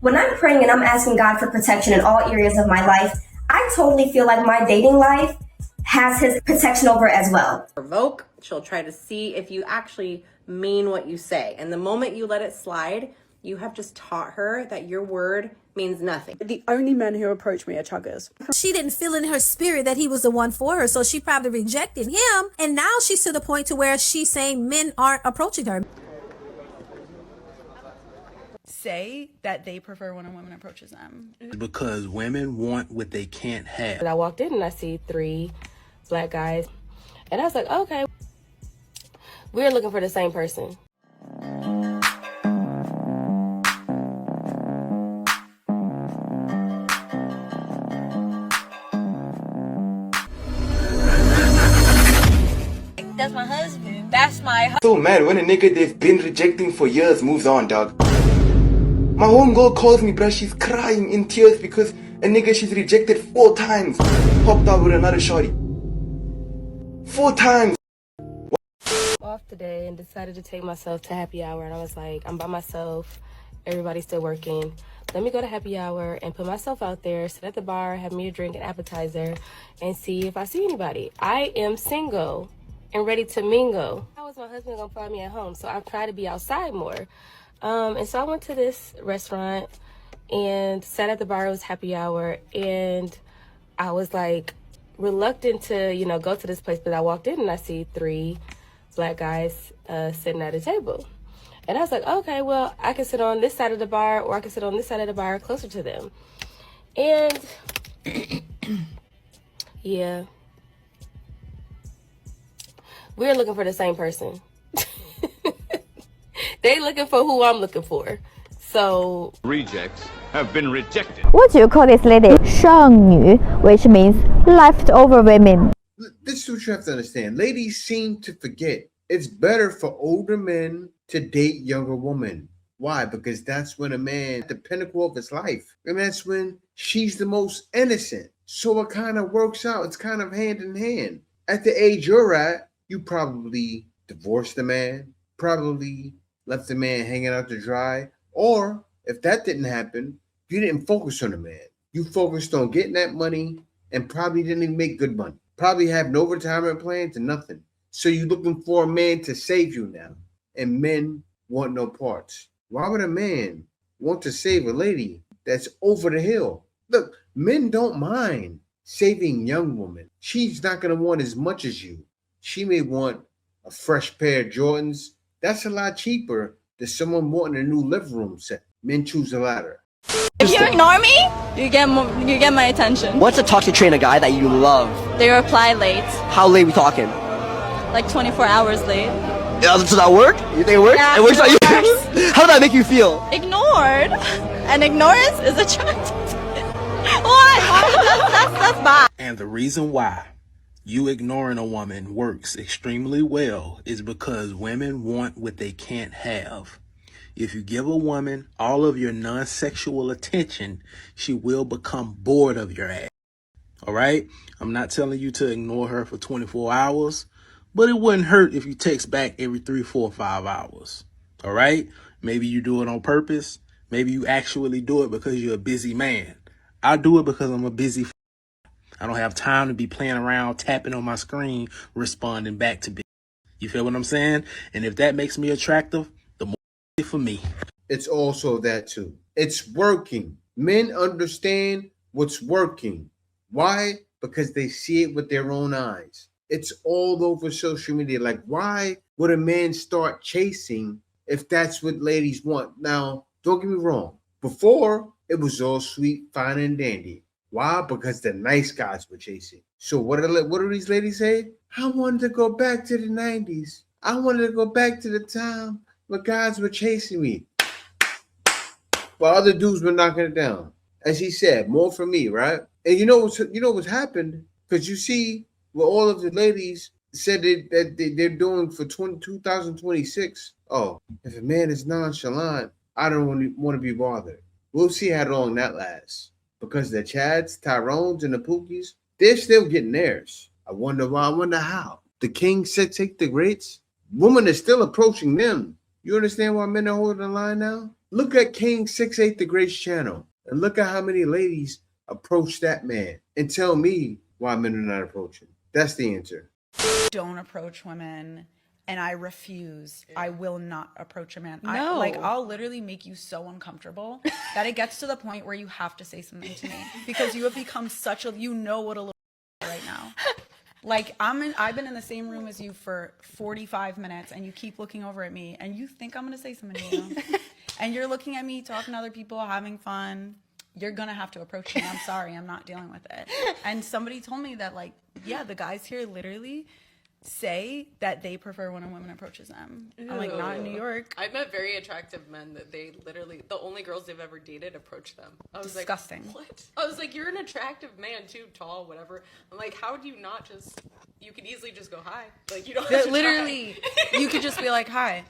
When I'm praying and I'm asking God for protection in all areas of my life, I totally feel like my dating life has his protection over it as well. Provoke, she'll try to see if you actually mean what you say. And the moment you let it slide, you have just taught her that your word means nothing. The only men who approach me are chuggers. She didn't feel in her spirit that he was the one for her, so she probably rejected him. And now she's to the point to where she's saying men aren't approaching her. Say that they prefer when a woman approaches them. Because women want what they can't have. I walked in and I see 3 black guys. And I was like, okay, we're looking for the same person. That's my husband. That's my husband. So mad when a nigga they've been rejecting for years moves on, dog. My homegirl calls me, bruh, she's crying in tears because a nigga she's rejected 4 times popped out with another shorty. 4 times. Off today and decided to take myself to happy hour, and I was like, I'm by myself, everybody's still working. Let me go to happy hour and put myself out there, sit at the bar, have me a drink and appetizer, and see if I see anybody. I am single and ready to mingle. How was my husband gonna find me at home? So I've tried to be outside more. And so I went to this restaurant and sat at the bar. It was happy hour, and I was like reluctant to, go to this place, but I walked in and I see 3 black guys sitting at a table. And I was like, okay, well, I can sit on this side of the bar, or I can sit on this side of the bar closer to them. And yeah, we're looking for the same person. They looking for who I'm looking for. So rejects have been rejected. What do you call this lady? 剩女, which means leftover women. This is what you have to understand. Ladies seem to forget it's better for older men to date younger women. Why? Because that's when a man at the pinnacle of his life. And that's when she's the most innocent. So it kind of works out. It's kind of hand in hand. At the age you're at, you probably divorced the man, probably left the man hanging out to dry. Or if that didn't happen, you didn't focus on the man. You focused on getting that money and probably didn't even make good money. Probably have no retirement plans and nothing. So you're looking for a man to save you now. And men want no parts. Why would a man want to save a lady that's over the hill? Look, men don't mind saving young women. She's not going to want as much as you. She may want a fresh pair of Jordans. That's a lot cheaper than someone wanting a new living room set. Men choose the latter. If you ignore me, you get my attention. What's a talk to train a guy that you love? They reply late. How late we talking? Like 24 hours late. Yeah, does that work? You think it works? Yeah, it works on you? works. How did that make you feel? Ignored. And ignorance is attractive. What? That's bad. And the reason why you ignoring a woman works extremely well is because women want what they can't have. If you give a woman all of your non-sexual attention, she will become bored of your ass. All right? I'm not telling you to ignore her for 24 hours, but it wouldn't hurt if you text back every 3, 4, 5 hours. All right? Maybe you do it on purpose. Maybe you actually do it because you're a busy man. I do it because I'm a busy I don't have time to be playing around, tapping on my screen, responding back to bitches. You feel what I'm saying? And if that makes me attractive, the more for me. It's also that too. It's working. Men understand what's working. Why? Because they see it with their own eyes. It's all over social media. Like, why would a man start chasing if that's what ladies want? Now, don't get me wrong. Before, it was all sweet, fine, and dandy. Why? Because the nice guys were chasing. So what do these ladies say? I wanted to go back to the 90s. I wanted to go back to the time where guys were chasing me, while other dudes were knocking it down. As he said, more for me, right? And you know what's happened? Because you see what all of the ladies said that they're doing for 2026. Oh, if a man is nonchalant, I don't want to be bothered. We'll see how long that lasts. Because the Chads, Tyrones, and the Pookies, they're still getting theirs. I wonder why. I wonder how. The king said take the greats. Women are still approaching them. You understand why men are holding the line now? Look at King 6'8", the Grace Channel, and look at how many ladies approach that man, and tell me why men are not approaching. That's the answer. Don't approach women, and I refuse. I will not approach a man. No. I'll literally make you so uncomfortable that it gets to the point where you have to say something to me because you have become such a, you know what a little right now. Like I've been in the same room as you for 45 minutes and you keep looking over at me and you think I'm going to say something to you. And you're looking at me, talking to other people, having fun. You're going to have to approach me. I'm sorry. I'm not dealing with it. And somebody told me that, like, yeah, the guys here literally say that they prefer when a woman approaches them. I'm like, not in New York. I've met very attractive men that they literally, the only girls they've ever dated approach them. I was Disgusting. Like, what? I was like, you're an attractive man too, tall, whatever. I'm like, how do you not just, you could easily just go hi. Like, you don't have to Literally, you could just be like, hi.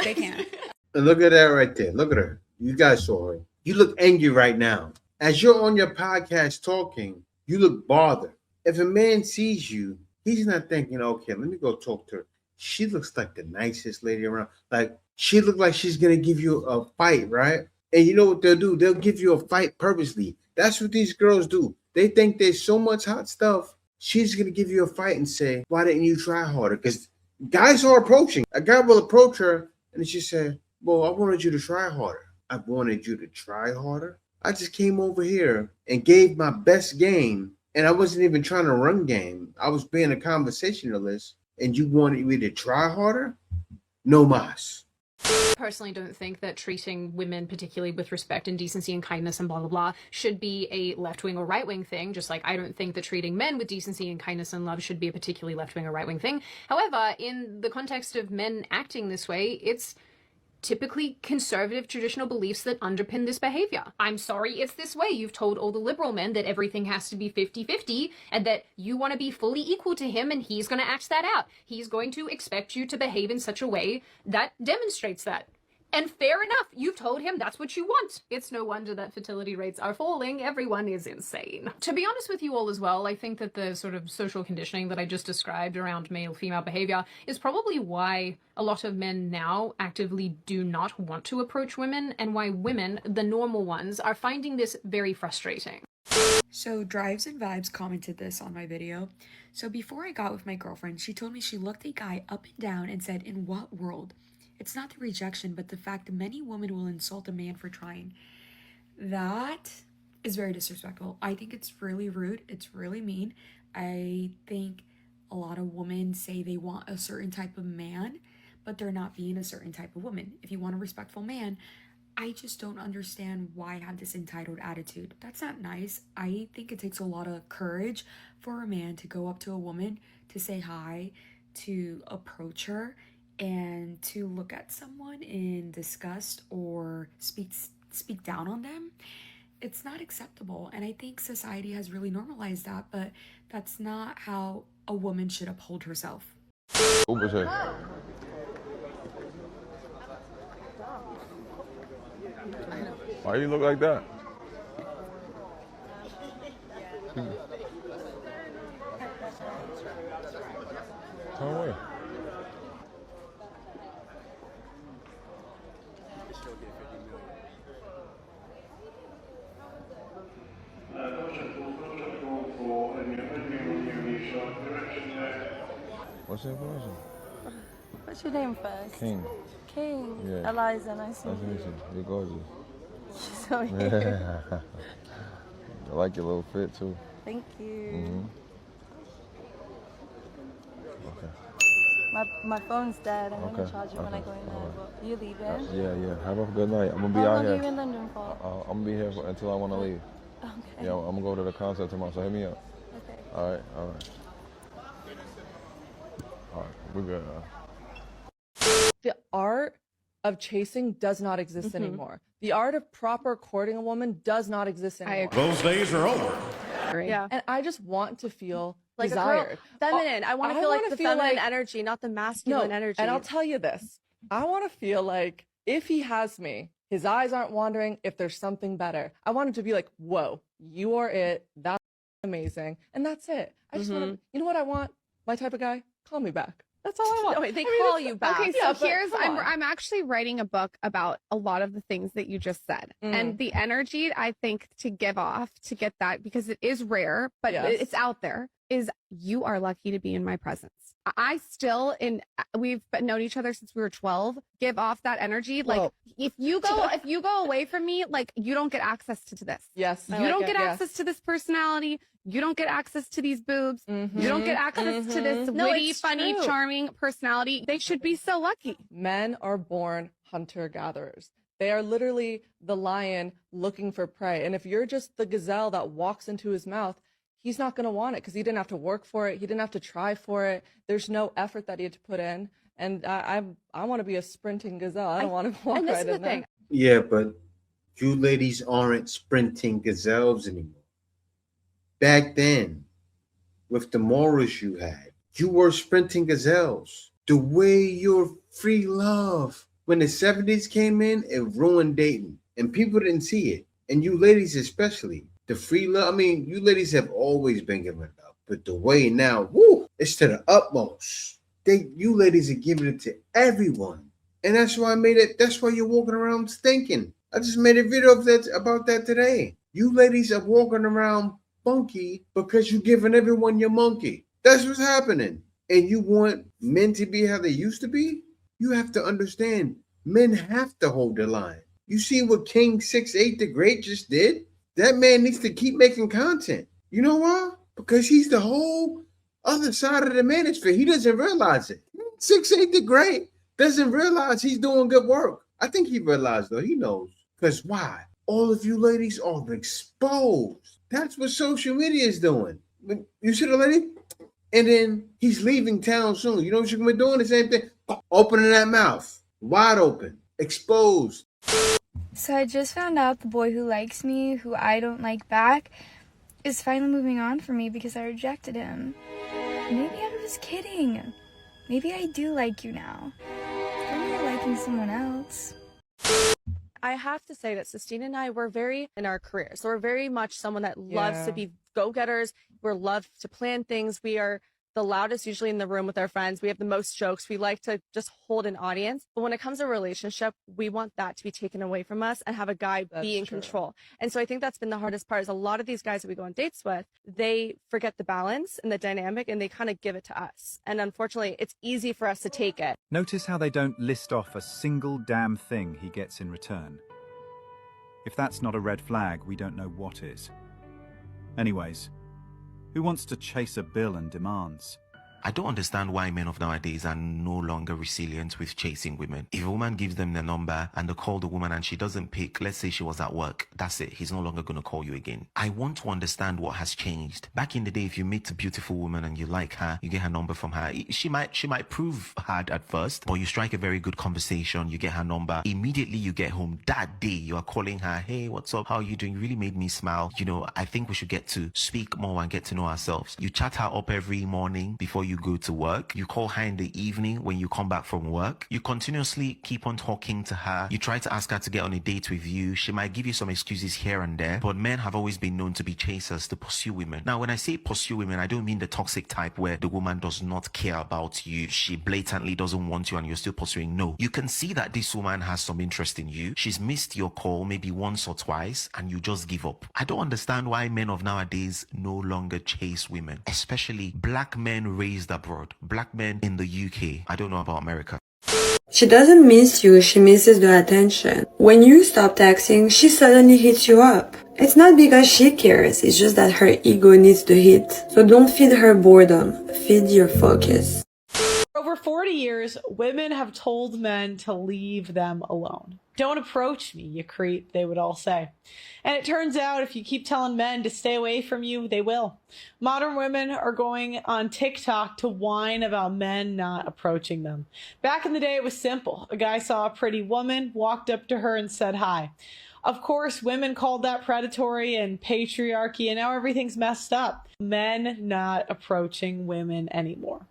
They can't. And look at that right there. Look at her. You guys saw her. You look angry right now. As you're on your podcast talking, you look bothered. If a man sees you, he's not thinking, okay, let me go talk to her. She looks like the nicest lady around. Like, she looks like she's going to give you a fight, right? And you know what they'll do? They'll give you a fight purposely. That's what these girls do. They think there's so much hot stuff. She's going to give you a fight and say, why didn't you try harder? Because guys are approaching. A guy will approach her and she said, well, I wanted you to try harder. I wanted you to try harder. I just came over here and gave my best game. And I wasn't even trying to run game. I was being a conversationalist. And you wanted me to try harder? No mas. Personally don't think that treating women, particularly with respect and decency and kindness and blah, blah, blah, should be a left-wing or right-wing thing, just like I don't think that treating men with decency and kindness and love should be a particularly left-wing or right-wing thing. However, in the context of men acting this way, it's typically conservative traditional beliefs that underpin this behavior. I'm sorry it's this way. You've told all the liberal men that everything has to be 50-50 and that you want to be fully equal to him and he's going to act that out. He's going to expect you to behave in such a way that demonstrates that. And fair enough, you've told him that's what you want. It's no wonder that fertility rates are falling. Everyone is insane. To be honest with you all as well, I think that the sort of social conditioning that I just described around male-female behavior is probably why a lot of men now actively do not want to approach women and why women, the normal ones, are finding this very frustrating. So Drives and Vibes commented this on my video. So before I got with my girlfriend, she told me she looked a guy up and down and said, in what world? It's not the rejection, but the fact that many women will insult a man for trying. That is very disrespectful. I think it's really rude. It's really mean. I think a lot of women say they want a certain type of man, but they're not being a certain type of woman. If you want a respectful man, I just don't understand why have this entitled attitude. That's not nice. I think it takes a lot of courage for a man to go up to a woman, to say hi, to approach her, and to look at someone in disgust or speak down on them. It's not acceptable, and I think society has really normalized that, but that's not how a woman should uphold herself. Why you look like that? Turn away. What's your question? What's your name first? King. King. Yeah. Eliza, nice to Nice to meet meet you. You're gorgeous. So Yeah. I like your little fit too. Thank you. Mm-hmm. Okay. My phone's dead. I'm Okay. gonna charge it when I go in there. But you leaving? Yeah. Have a good night. I'm gonna be How out long here. are you in London for? I'm gonna be here until I want to leave. Okay. Yeah, I'm gonna go to the concert tomorrow. So hit me up. Okay. All right. We're good. The art of chasing does not exist anymore. The art of proper courting a woman does not exist anymore. Those days are over. Yeah. And I just want to feel like desired. a girl, feminine. I want to feel like wanna the feel feminine like- energy, not the masculine energy. And I'll tell you this. I want to feel like if he has me, his eyes aren't wandering, if there's something better. I want him to be like, whoa, you are it. That's amazing. And that's it. I just want to, you know what I want? My type of guy? Call me back. That's all I want. Okay, they call you back. Okay, so Yeah, but here's come on. I'm actually writing a book about a lot of the things that you just said. And the energy I think to give off to get that, because it is rare, but Yes. it's out there, is you are lucky to be in my presence. I still we've known each other since we were 12, give off that energy. Like Whoa. if you go away from me, like you don't get access to this. Yes. You don't get access to this personality. You don't get access to these boobs. You don't get access to this witty, funny, charming personality. They should be so lucky. Men are born hunter-gatherers. They are literally the lion looking for prey. And if you're just the gazelle that walks into his mouth, he's not going to want it because he didn't have to work for it. He didn't have to try for it. There's no effort that he had to put in. And I want to be a sprinting gazelle. I don't want to walk right in there. Yeah, but you ladies aren't sprinting gazelles anymore. Back then, with the morals you had, you were sprinting gazelles. The way your free love, when the 70s came in, it ruined dating. And people didn't see it. And you ladies especially. The free love, I mean, you ladies have always been giving love. But the way now, woo, it's to the utmost. You ladies are giving it to everyone. And that's why I made it. That's why you're walking around stinking. I just made a video about that today. You ladies are walking around funky because you're giving everyone your monkey. That's what's happening. And you want men to be how they used to be? You have to understand, men have to hold the line. You see what King 6'8" the Great just did? That man needs to keep making content. You know why? Because he's the whole other side of the manosphere. He doesn't realize it. 6'8" the Great doesn't realize he's doing good work. I think he realized, though. He knows. Because why? All of you ladies are exposed. That's what social media is doing. You see the lady? And then he's leaving town soon. You know what you're going to be doing? The same thing. Opening that mouth. Wide open. Exposed. So I just found out the boy who likes me, who I don't like back, is finally moving on from me because I rejected him. Maybe I was kidding. Maybe I do like you now. I'm not liking someone else. I have to say that Sistine and I were very in our careers. So we're very much someone that loves to be go-getters. We're love to plan things. We are the loudest usually in the room with our friends. We have the most jokes. We like to just hold an audience. But when it comes to a relationship, we want that to be taken away from us and have a guy be in control. And so I think that's been the hardest part is a lot of these guys that we go on dates with, they forget the balance and the dynamic and they kind of give it to us. And unfortunately, it's easy for us to take it. Notice how they don't list off a single damn thing he gets in return. If that's not a red flag, we don't know what is. Anyways, who wants to chase a bill and demands? I don't understand why men of nowadays are no longer resilient with chasing women. If a woman gives them the number and they call the woman and she doesn't pick, let's say she was at work, that's it. He's no longer going to call you again. I want to understand what has changed. Back in the day, if you meet a beautiful woman and you like her, you get her number from her. She might prove hard at first, but you strike a very good conversation, you get her number. Immediately you get home that day, you are calling her, hey, what's up? How are you doing? You really made me smile. You know, I think we should get to speak more and get to know ourselves. You chat her up every morning before you go to work. You call her in the evening when you come back from work. You continuously keep on talking to her. You try to ask her to get on a date with you. She might give you some excuses here and there, but men have always been known to be chasers, to pursue women. Now, when I say pursue women, I don't mean the toxic type where the woman does not care about you. She blatantly doesn't want you and you're still pursuing. No, you can see that this woman has some interest in you. She's missed your call maybe once or twice and you just give up. I don't understand why men of nowadays no longer chase women, especially black men raised abroad, black men in the UK. I don't know about America. She doesn't miss you, she misses the attention. When you stop texting, she suddenly hits you up. It's not because she cares, it's just that her ego needs the hit. So don't feed her boredom, feed your focus. For over 40 years, women have told men to leave them alone. Don't approach me, you creep, they would all say. And it turns out if you keep telling men to stay away from you, they will. Modern women are going on TikTok to whine about men not approaching them. Back in the day, it was simple. A guy saw a pretty woman, walked up to her and said hi. Of course, women called that predatory and patriarchy, and now everything's messed up. Men not approaching women anymore.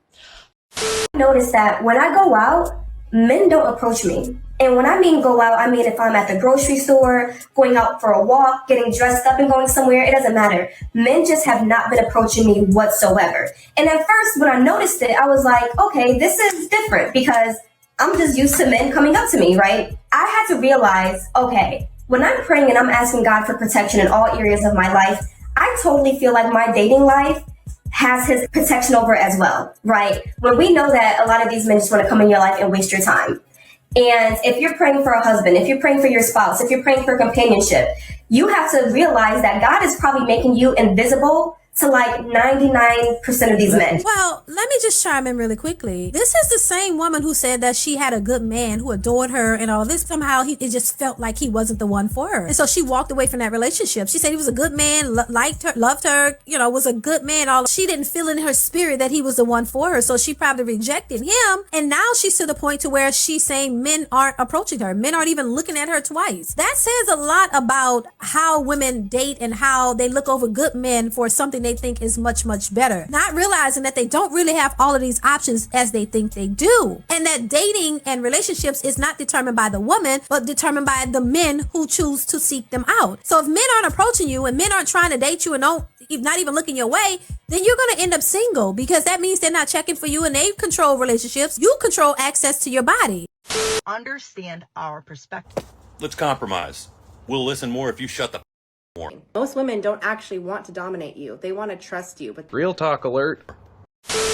I noticed that when I go out, men don't approach me. And when I mean go out, I mean if I'm at the grocery store, going out for a walk, getting dressed up and going somewhere, it doesn't matter. Men just have not been approaching me whatsoever. And at first, when I noticed it, I was like, okay, this is different because I'm just used to men coming up to me, right? I had to realize, okay, when I'm praying and I'm asking God for protection in all areas of my life, I totally feel like my dating life has his protection over it as well, right? When we know that a lot of these men just want to come in your life and waste your time. And if you're praying for a husband, if you're praying for your spouse, if you're praying for companionship, you have to realize that God is probably making you invisible to like 99% of these men. Well, let me just chime in really quickly. This is the same woman who said that she had a good man who adored her and all this. Somehow it just felt like he wasn't the one for her. And so she walked away from that relationship. She said he was a good man, liked her, loved her, was a good man. She didn't feel in her spirit that he was the one for her. So she probably rejected him. And now she's to the point to where she's saying men aren't approaching her. Men aren't even looking at her twice. That says a lot about how women date and how they look over good men for something they think is much, much better. Not realizing that they don't really have all of these options as they think they do. And that dating and relationships is not determined by the woman, but determined by the men who choose to seek them out. So if men aren't approaching you and men aren't trying to date you and not even looking your way, then you're going to end up single because that means they're not checking for you and they control relationships. You control access to your body. Understand our perspective. Let's compromise. We'll listen more if you shut the more. Most women don't actually want to dominate you. They want to trust you. But Real talk alert.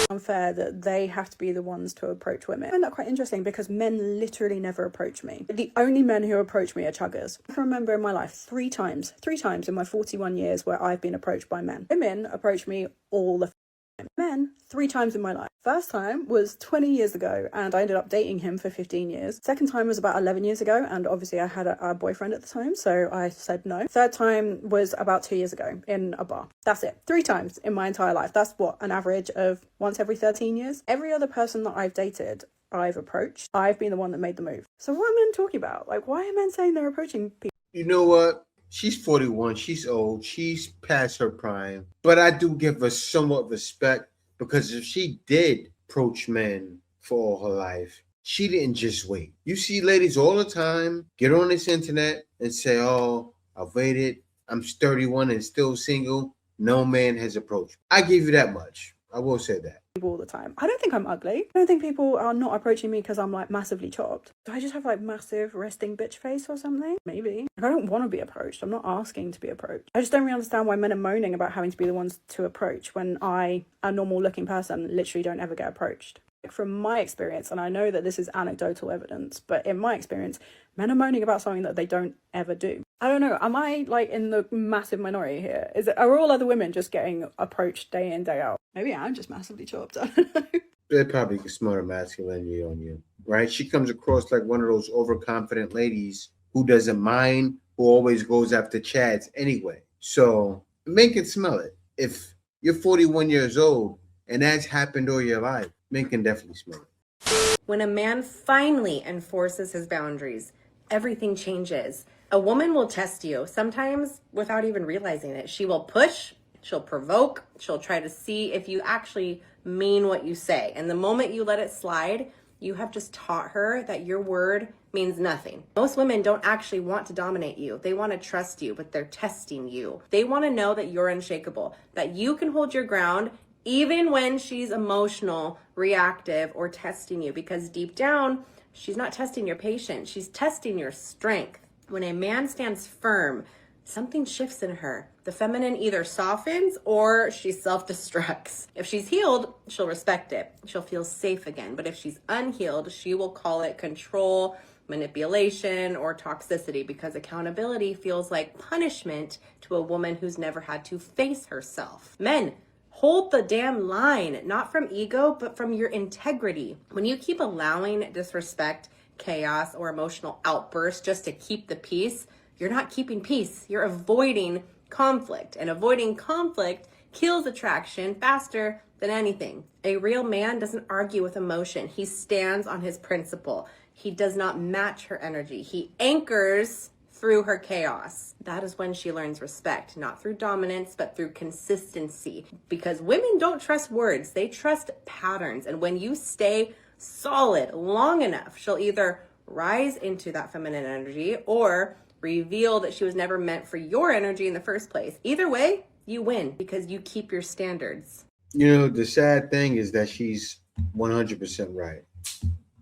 Unfair that they have to be the ones to approach women. I find that quite interesting because men literally never approach me. The only men who approach me are chuggers. I can remember in my life three times in my 41 years where I've been approached by men. Women approach me all the time. Men 3 times in my life. First time was 20 years ago and I ended up dating him for 15 years. Second time was about 11 years ago and obviously I had a boyfriend at the time, so I said no. Third time was about 2 years ago in a bar. That's it. 3 times in my entire life. That's what, an average of once every 13 years. Every other person that I've dated, I've approached. I've been the one that made the move. So what are men talking about? Like, why are men saying they're approaching people? You know what? She's 41. She's old. She's past her prime. But I do give her somewhat respect because if she did approach men for all her life, she didn't just wait. You see ladies all the time get on this internet and say, oh, I've waited. I'm 31 and still single. No man has approached. I give you that much. I will say that. All the time. I don't think I'm ugly. I don't think people are not approaching me because I'm like massively chopped. Do I just have like massive resting bitch face or something? Maybe. Like, I don't want to be approached. I'm not asking to be approached. I just don't really understand why men are moaning about having to be the ones to approach when I, a normal looking person, literally don't ever get approached. From my experience, and I know that this is anecdotal evidence, but in my experience, men are moaning about something that they don't ever do. I don't know, am I like in the massive minority here? Are all other women just getting approached day in, day out? Maybe I'm just massively chopped, I don't know. They're probably smarter masculinity on you, right? She comes across like one of those overconfident ladies who doesn't mind, who always goes after chads anyway. So men can smell it. If you're 41 years old and that's happened all your life, men can definitely smell it. when a man finally enforces his boundaries, everything changes. A woman will test you, sometimes without even realizing it. She will push, she'll provoke, she'll try to see if you actually mean what you say. And the moment you let it slide, you have just taught her that your word means nothing. Most women don't actually want to dominate you. They want to trust you, but they're testing you. They want to know that you're unshakable, that you can hold your ground even when she's emotional, reactive, or testing you, because deep down, she's not testing your patience. She's testing your strength. When a man stands firm, something shifts in her. The feminine either softens or she self-destructs. If she's healed, she'll respect it. She'll feel safe again. But if she's unhealed, she will call it control, manipulation, or toxicity, because accountability feels like punishment to a woman who's never had to face herself. Men, hold the damn line, not from ego, but from your integrity. When you keep allowing disrespect, chaos, or emotional outbursts just to keep the peace, you're not keeping peace. You're avoiding conflict, and avoiding conflict kills attraction faster than anything. A real man doesn't argue with emotion. He stands on his principle. He does not match her energy. He anchors through her chaos. That is when she learns respect, not through dominance, but through consistency. Because women don't trust words, they trust patterns. And when you stay solid long enough, she'll either rise into that feminine energy or reveal that she was never meant for your energy in the first place. Either way, you win because you keep your standards. You know, the sad thing is that she's 100% right.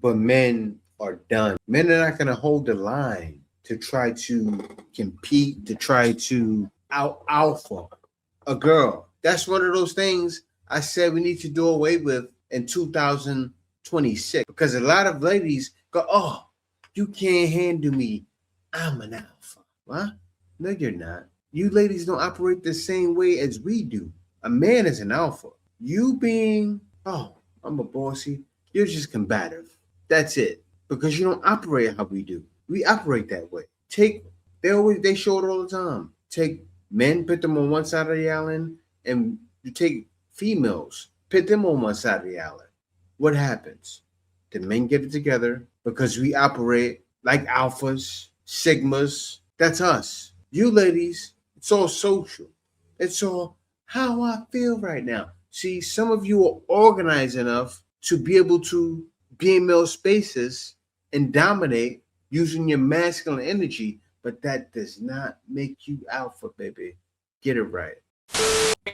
But men are done. Men are not going to hold the line to try to compete, to try to out-alpha a girl. That's one of those things I said we need to do away with in 2026. Because a lot of ladies go, oh, you can't handle me. I'm an alpha. What? No, you're not. You ladies don't operate the same way as we do. A man is an alpha. You being, oh, I'm a bossy, you're just combative. That's it. Because you don't operate how we do. We operate that way. They show it all the time. Take men, put them on one side of the island, and you take females, put them on one side of the island. What happens? The men get it together because we operate like alphas, sigmas. That's us. You ladies, it's all social. It's all how I feel right now. See, some of you are organized enough to be able to be in male spaces and dominate using your masculine energy, but that does not make you alpha, baby. Get it right.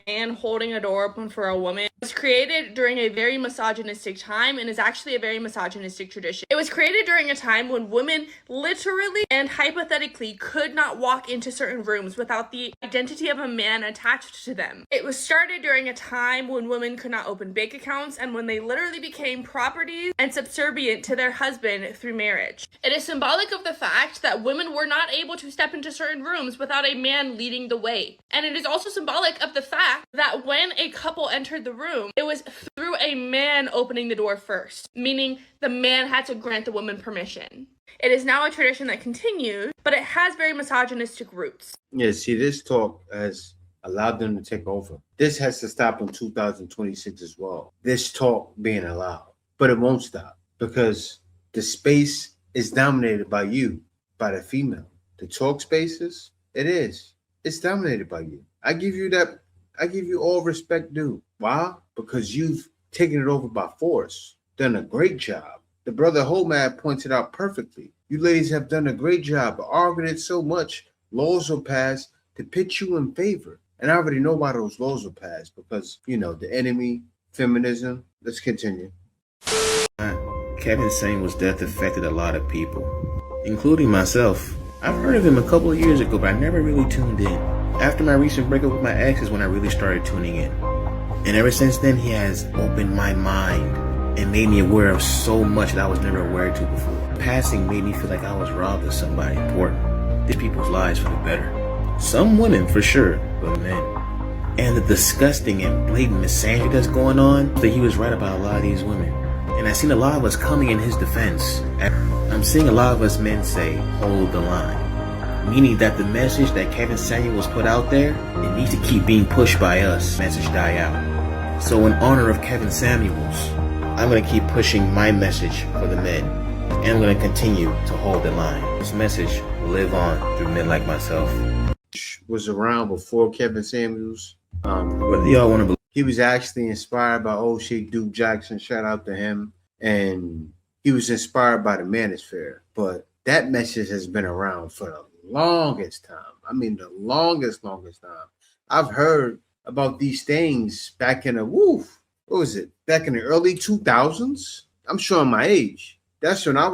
Man holding a door open for a woman was created during a very misogynistic time and is actually a very misogynistic tradition. It was created during a time when women literally and hypothetically could not walk into certain rooms without the identity of a man attached to them. It was started during a time when women could not open bank accounts and when they literally became property and subservient to their husband through marriage. It is symbolic of the fact that women were not able to step into certain rooms without a man leading the way. And it is also symbolic of the fact that when a couple entered the room, it was through a man opening the door first, meaning the man had to grant the woman permission. It is now a tradition that continues, but it has very misogynistic roots. Yeah, see, this talk has allowed them to take over. This has to stop in 2026 as well. This talk being allowed, but it won't stop because the space is dominated by you, by the female. The talk spaces, it's dominated by you. I give you all respect due. Why? Because you've taken it over by force. Done a great job. The brother Homad pointed out perfectly. You ladies have done a great job, arguing it so much, laws will pass to pit you in favor. And I already know why those laws will pass because, you know, the enemy, feminism. Let's continue. Kevin Samuel's death affected a lot of people, including myself. I've heard of him a couple of years ago, but I never really tuned in. After my recent breakup with my ex is when I really started tuning in. And ever since then, he has opened my mind and made me aware of so much that I was never aware to before. Passing made me feel like I was robbed of somebody important. Did people's lives for the better. Some women, for sure, but men. And the disgusting and blatant misandry that's going on, that he was right about a lot of these women. And I've seen a lot of us coming in his defense. I'm seeing a lot of us men say, hold the line. Meaning that the message that Kevin Samuels put out there, it needs to keep being pushed by us. Message die out. So in honor of Kevin Samuels, I'm going to keep pushing my message for the men. And I'm going to continue to hold the line. This message will live on through men like myself. Was around before Kevin Samuels. Whether y'all want to believe. He was actually inspired by old Sheikh Duke Jackson. Shout out to him. And he was inspired by the Manosphere. But that message has been around for the longest time. I mean, the longest time. I've heard about these things back in back in the early 2000s? I'm showing my age. That's when I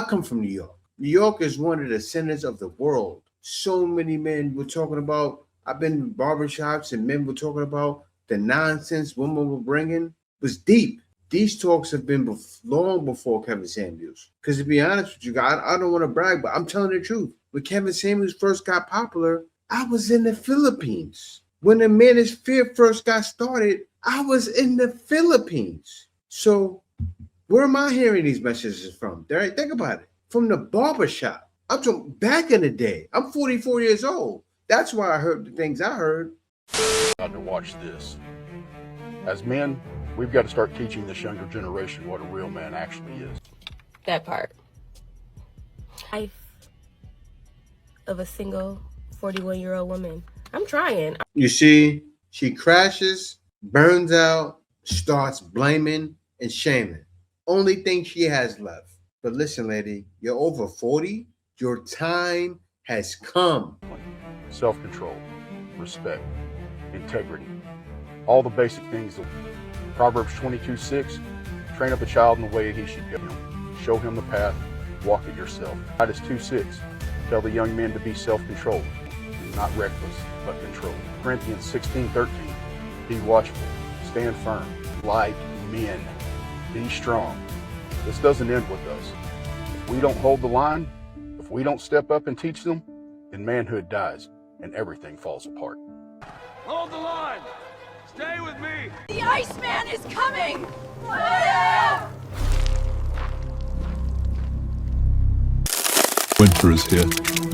come from New York. New York is one of the centers of the world. So many men were talking about, I've been in barbershops and men were talking about the nonsense women were bringing was deep. These talks have been long before Kevin Samuels. Because to be honest with you guys, I don't want to brag, but I'm telling the truth. When Kevin Samuels first got popular, I was in the Philippines. When the Manosphere first got started, I was in the Philippines. So where am I hearing these messages from? Right? Think about it. From the barbershop. I'm talking back in the day. I'm 44 years old. That's why I heard the things I heard. Got to watch this. As men, we've got to start teaching this younger generation what a real man actually is. That part. Life of a single 41-year-old woman. I'm trying. You see, she crashes, burns out, starts blaming and shaming. Only thing she has left. But listen, lady, you're over 40. Your time has come. Self-control, respect, integrity, all the basic things. Proverbs 22:6, train up a child in the way he should go. Show him the path, walk it yourself. Titus 2:6, tell the young men to be self-controlled, not reckless, but controlled. Corinthians 16:13, be watchful, stand firm, like men, be strong. This doesn't end with us. If we don't hold the line, if we don't step up and teach them, then manhood dies and everything falls apart. Hold the line! Stay with me! The Iceman is coming! Winter is here.